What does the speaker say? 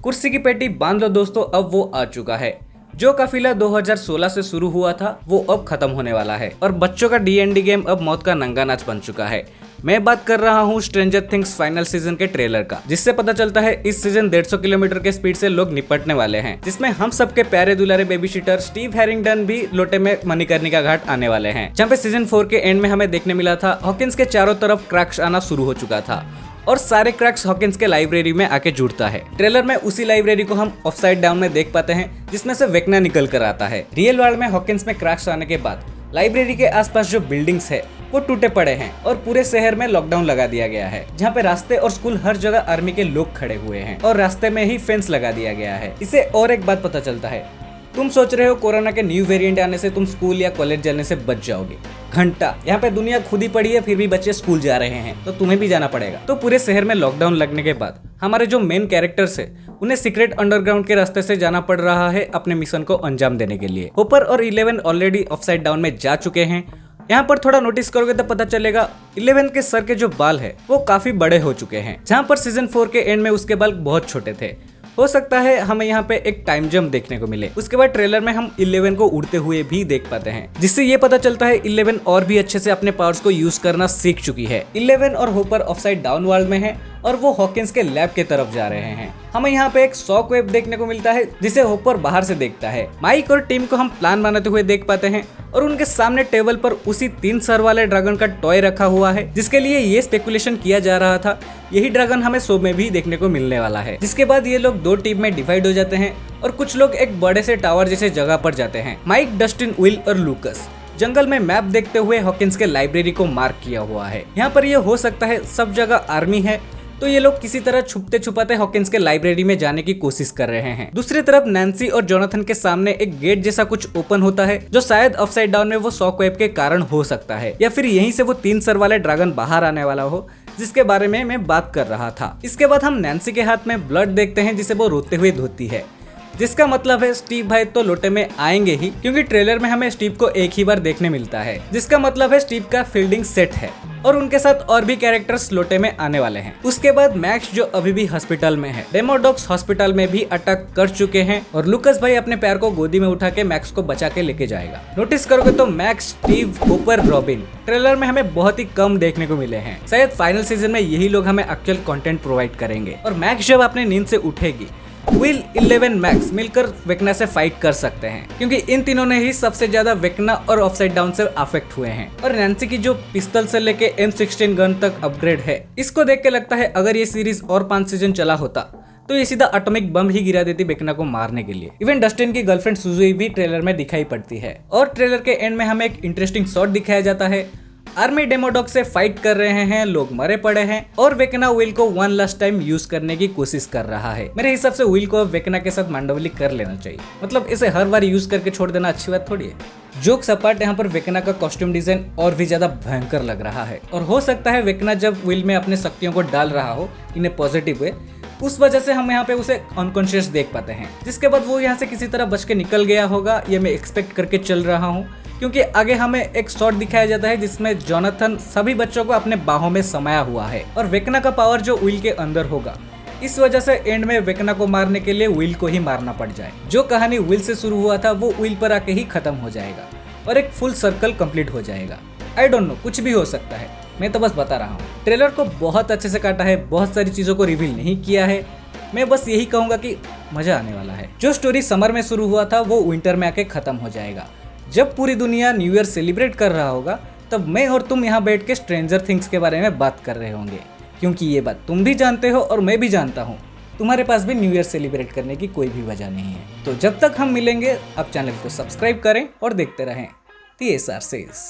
कुर्सी की पेटी बांध लो दोस्तों, अब वो आ चुका है। जो काफिला 2016 से शुरू हुआ था वो अब खत्म होने वाला है और बच्चों का D&D गेम अब मौत का नंगा नाच बन चुका है। मैं बात कर रहा हूँ स्ट्रेंजर थिंग्स फाइनल सीजन के ट्रेलर का, जिससे पता चलता है इस सीजन 150 किलोमीटर के स्पीड से लोग निपटने वाले हैं, जिसमें हम सबके प्यारे दुलारे बेबी शीटर स्टीव हैरिंगटन भी लोटे में मणिकर्णिका घाट आने वाले हैं। जहाँ पे सीजन 4 के एंड में हमें देखने मिला था हॉकिंस के चारों तरफ क्रैक्स आना शुरू हो चुका था और सारे क्रैक्स हॉकिंस के लाइब्रेरी में आके जुड़ता है। ट्रेलर में उसी लाइब्रेरी को हम ऑफसाइड डाउन में देख पाते हैं, जिसमें से वेकना निकल कर आता है। रियल वर्ल्ड में हॉकिंस में क्रैक्स आने के बाद लाइब्रेरी के आसपास जो बिल्डिंग्स है वो टूटे पड़े हैं और पूरे शहर में लॉकडाउन लगा दिया गया है, जहाँ पे रास्ते और स्कूल हर जगह आर्मी के लोग खड़े हुए हैं और रास्ते में ही फेंस लगा दिया गया है। इसे और एक बात पता चलता है, तुम सोच रहे हो कोरोना के न्यू वेरिएंट आने से तुम स्कूल या कॉलेज जाने से बच जाओगे। घंटा, यहाँ पे दुनिया खुद ही पड़ी है फिर भी बच्चे स्कूल जा रहे हैं, तो तुम्हें भी जाना पड़ेगा। तो पूरे शहर में लॉकडाउन लगने के बाद हमारे जो मेन कैरेक्टर्स है उन्हें सीक्रेट अंडरग्राउंड के रास्ते से जाना पड़ रहा है अपने मिशन को अंजाम देने के लिए। होपर और 11 ऑलरेडी ऑफसाइड डाउन में जा चुके हैं। यहाँ पर थोड़ा नोटिस करोगे तो पता चलेगा 11 के सर के जो बाल है वो काफी बड़े हो चुके हैं, जहाँ पर सीजन 4 के एंड में उसके बाल बहुत छोटे थे। हो सकता है हमें यहाँ पे एक टाइम जंप देखने को मिले। उसके बाद ट्रेलर में हम 11 को उड़ते हुए भी देख पाते हैं, जिससे ये पता चलता है 11 और भी अच्छे से अपने पावर्स को यूज करना सीख चुकी है। 11 और होपर ऑफसाइड डाउन वर्ल्ड में है और वो हॉकिंस के लैब के तरफ जा रहे हैं। हमें यहाँ पे एक शॉक वेव देखने को मिलता है जिसे होपर बाहर से देखता है। माइक और टीम को हम प्लान बनाते हुए देख पाते हैं और उनके सामने टेबल पर उसी 3 सर वाले ड्रैगन का टॉय रखा हुआ है, जिसके लिए ये स्पेकुलेशन किया जा रहा था यही ड्रैगन हमें शो में भी देखने को मिलने वाला है। जिसके बाद ये लोग 2 टीम में डिवाइड हो जाते हैं और कुछ लोग एक बड़े से टावर जैसे जगह पर जाते हैं। माइक, डस्टिन, विल और लूकस जंगल में मैप देखते हुए हॉकिंस के लाइब्रेरी को मार्क किया हुआ है। यहाँ पर यह हो सकता है सब जगह आर्मी है, तो ये लोग किसी तरह छुपते छुपाते हॉकिंस के लाइब्रेरी में जाने की कोशिश कर रहे हैं। दूसरी तरफ नैन्सी और जोनाथन के सामने एक गेट जैसा कुछ ओपन होता है, जो शायद अपसाइड डाउन में वो शॉक वेव के कारण हो सकता है, या फिर यहीं से वो 3 सर वाले ड्रैगन बाहर आने वाला हो, जिसके बारे में मैं बात कर रहा था। इसके बाद हम नैन्सी के हाथ में ब्लड देखते हैं जिसे वो रोते हुए धोती है, जिसका मतलब है स्टीव भाई तो लोटे में आएंगे ही, क्योंकि ट्रेलर में हमें स्टीव को एक ही बार देखने मिलता है, जिसका मतलब है स्टीव का फील्डिंग सेट है और उनके साथ और भी कैरेक्टर्स लोटे में आने वाले हैं। उसके बाद मैक्स जो अभी भी हॉस्पिटल में है, डेमोडॉक्स हॉस्पिटल में भी अटैक कर चुके हैं और लुकस भाई अपने पैर को गोदी में उठा के मैक्स को बचा के लेके जाएगा। नोटिस करोगे तो max, Steve, hopper, robin trailer में हमें बहुत ही कम देखने को मिले हैं। शायद फाइनल सीजन में यही लोग हमें एक्चुअल कंटेंट प्रोवाइड करेंगे और मैक्स जब अपने नींद से उठेगी, विल, 11, मैक्स मिलकर वेकना से फाइट कर सकते हैं, क्योंकि इन तीनों ने ही सबसे ज्यादा वेकना और ऑफसाइड डाउन से अफेक्ट हुए हैं। और नैन्सी की जो पिस्तल से लेके M16 गन तक अपग्रेड है, इसको देख के लगता है अगर ये सीरीज और 5 सीजन चला होता तो ये सीधा एटॉमिक बम ही गिरा देती वेकना को मारने के लिए। इवन डस्टिन की गर्लफ्रेंड सुजुई भी ट्रेलर में दिखाई पड़ती है और ट्रेलर के एंड में हमें एक इंटरेस्टिंग शॉट दिखाया जाता है। आर्मी डेमोडॉग से फाइट कर रहे हैं, लोग मरे पड़े हैं और वेकना विल को 1 लास्ट टाइम यूज करने की कोशिश कर रहा है। मेरे हिसाब से विल को वेकना के साथ मांडवली कर लेना चाहिए, मतलब इसे हर बार यूज करके छोड़ देना अच्छी बात थोड़ी है। जोक्स अपार्ट, यहाँ पर वेकना का कॉस्ट्यूम डिजाइन और भी ज्यादा भयंकर लग रहा है और हो सकता है वेकना जब विल में अपने शक्तियों को डाल रहा हो इन्हें पॉजिटिव वे, उस वजह से हम यहाँ पे उसे अनकॉन्शियस देख पाते हैं, जिसके बाद वो यहाँ से किसी तरह बच के निकल गया होगा, ये मैं एक्सपेक्ट करके चल रहा हूँ, क्योंकि आगे हमें एक शॉट दिखाया जाता है जिसमें जोनाथन सभी बच्चों को अपने बाहों में समाया हुआ है और वेकना का पावर जो विल के अंदर होगा, इस वजह से एंड में वेकना को मारने के लिए विल को ही मारना पड़ जाए। जो कहानी विल से शुरू हुआ था वो विल पर आके ही खत्म हो जाएगा और एक फुल सर्कल कंप्लीट हो जाएगा। आई डोंट नो, कुछ भी हो सकता है, मैं तो बस बता रहा हूँ। ट्रेलर को बहुत अच्छे से काटा है, बहुत सारी चीजों को रिवील नहीं किया है। मैं बस यही कहूंगा कि मजा आने वाला है। जो स्टोरी समर में शुरू हुआ था वो विंटर में आके खत्म हो जाएगा। जब पूरी दुनिया न्यू ईयर सेलिब्रेट कर रहा होगा तब मैं और तुम यहाँ बैठ के स्ट्रेंजर थिंग्स के बारे में बात कर रहे होंगे, क्योंकि ये बात तुम भी जानते हो और मैं भी जानता हूँ, तुम्हारे पास भी न्यू ईयर सेलिब्रेट करने की कोई भी वजह नहीं है। तो जब तक हम मिलेंगे आप चैनल को सब्सक्राइब करें और देखते रहें TSR Says।